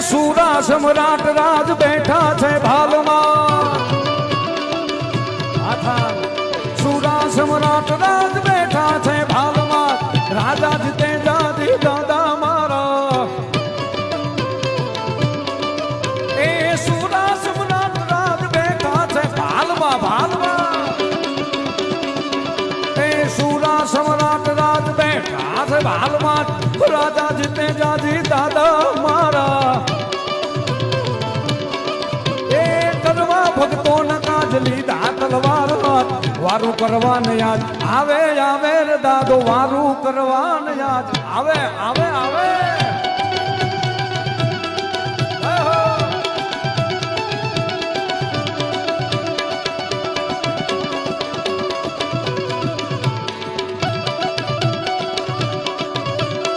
સુરા સમ્રાટ રાજ બેઠા છે ભાલમાં સુરા સમ્રાટ રાજ બેઠા છે ભાલમાં રાજા જીતે જાજી દાદા મારા એ સુરા સમ્રાટ રાજ બેઠા છે ભાલમાં ભાલમાં એ સુરા સમ્રાટ રાજ બેઠા છે ભાલમાં રાજા જીતે જાજી દાદા મારા એ કરવા ભક્તો ન કાજ લીધા તલવાર વારું કરવાને યાદ આવે આવે રે દાદો વારું કરવાને યાદ આવે આવે આવે